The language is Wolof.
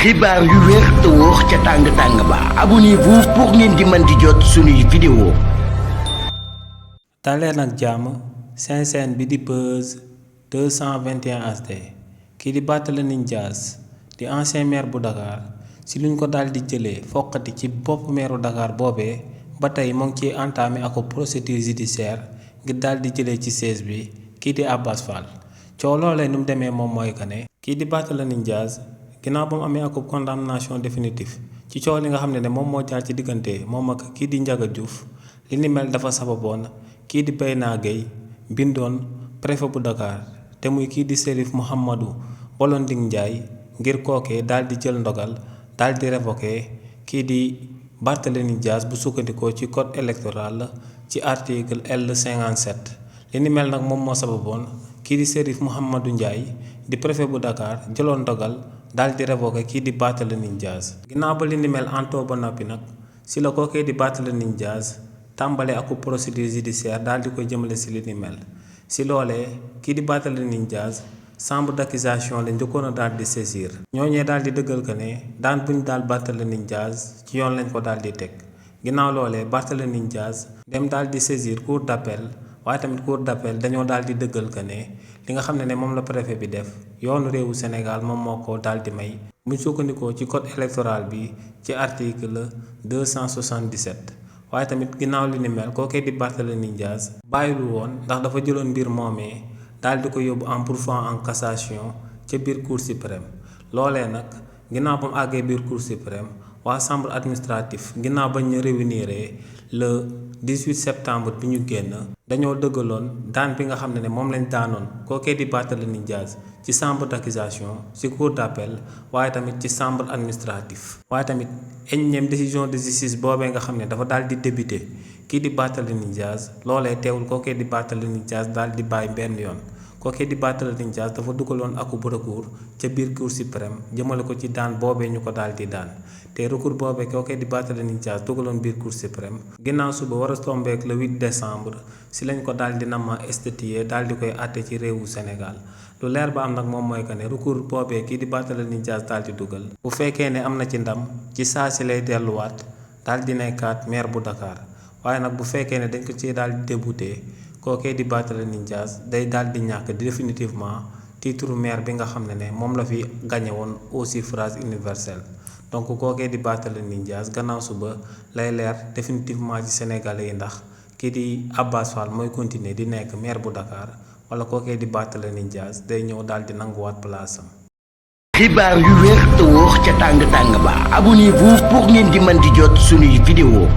xibaar yu wér te wóor ca tàng ba abonnez-vous pour ngeen di mën di jot suñuy vidéo. daleen ak jàmm seen chaîne bi di Buzz 221 HD kii di Barthélémy Dias di ancien maire bu Dakar si luñ ko daal di jëlee foqati ci bopp meeru Dakar boobee ba tey moo ngi ciy entamé ak procédure judiciaire ngir daal di jëlee ci siège bi kii di Abass Fall coow loolee nu mu demee moom mooy que ne kii di Barthélémy Dias ginnaaw ba mu amee ak condamnation définitive ci coow li nga xam ne moom moo jaar ci diggante moom ak kii di Ndiaga Diouf li ni mel dafa sababoon kii di Bayna Gueye bindoon préfet bu Dakar te muy kii di Cherif Mouhamadou Bolonding Ndiaye ngir kookee daal di jël ndogal daal di révoqué kii di Barthélémy Dias bu sukkandikoo ci code électoral ci article L57 li ni mel nag moom moo sababoon kii di Cherif Mouhamadou Ndiaye di préfet bu Dakar jëloon ndogal daal di révoqué kii di Barthélémy Dias ginnaaw ba li ni mel antoo ba noppi nag si la kookee di Barthélémy Dias tàmbale ak procédure judiciaire daal di koy jëmale si li ni mel si loolee kii di Barthélémy Dias chambre d'accusation la njëkkoon a daal di saisir ñooñee daal di dëggal que ne daan buñ daal Barthélémy Dias ci yoon lañ ko daal di teg ginnaaw loolee Barthélémy Dias dem daal di saisir cour d'appel waaye tamit cour d'appel dañoo daal di dëggal que ne li nga xam ne moom la préfet bi def yoonu réewu Sénégal moom moo ko daal di may buñ sukkandikoo ci code électoral bi ci article 277 waaye tamit ginnaaw li ni mel kookee di Barthélémy Dias bàyyilu woon ndax dafa jëloon mbir moomee daal di ko yóbbu en pourvoi en cassation ca biir cour suprême loolee nag ginnaaw ba mu àggee biir cour suprême waa chambre administrative ginnaaw bañ ñu réunir le 18 septembre bi ñu génn dañoo dëggaloon daan bi nga xam ne moom lañ daanoon kookee di Barthélémy Dias ci chambre d'accusation ci cour d'appel waaye tamit ci chambre administrative waaye tamit énième décision de justice boobee nga xam ne dafa daal di débuté kii di Barthélémy Dias loolee teewul kookee di Barthélémy Dias daal di bàyyi benn yoon kookee di Barthélémy Dias dafa dugaloon akub recours ca biir cour suprême jëmale ko ci daan boobee ñu ko daal di daan te recours boobee kookee di Barthélémy Dias dugaloon biir cour suprême ginnaaw suba war a tombeek le 8 décembre si lañ ko daal di nama statuer daal di koy àtte ci réewu Sénégal lu leer ba am nag moom mooy que ne recours boobee kii di Barthélémy Dias daal di dugal bu fekkee ne am na ci ndam ci saa si lay delluwaat daal di nekkaat maire bu Dakar waaye nag bu fekkee ne dañ ko ci daal di débouté kookee di Barthélémy Dias day daal di ñàkk définitivement titre maire bi nga xam ne moom la fi gagné woon au suffrage universel donc kookee di Barthélémy Dias gannaaw suba lay leer définitivement ci Sénégalais yi ndax kii di Abass Fall mooy continuer di nekk maire bu Dakar wala kookee di Barthélémy Dias day ñëw daal di nanguwaat place am. xibaar yu wér te wóor ca tàng ba abonnez-vous pour ngeen di mën di jot suñuy vidéo.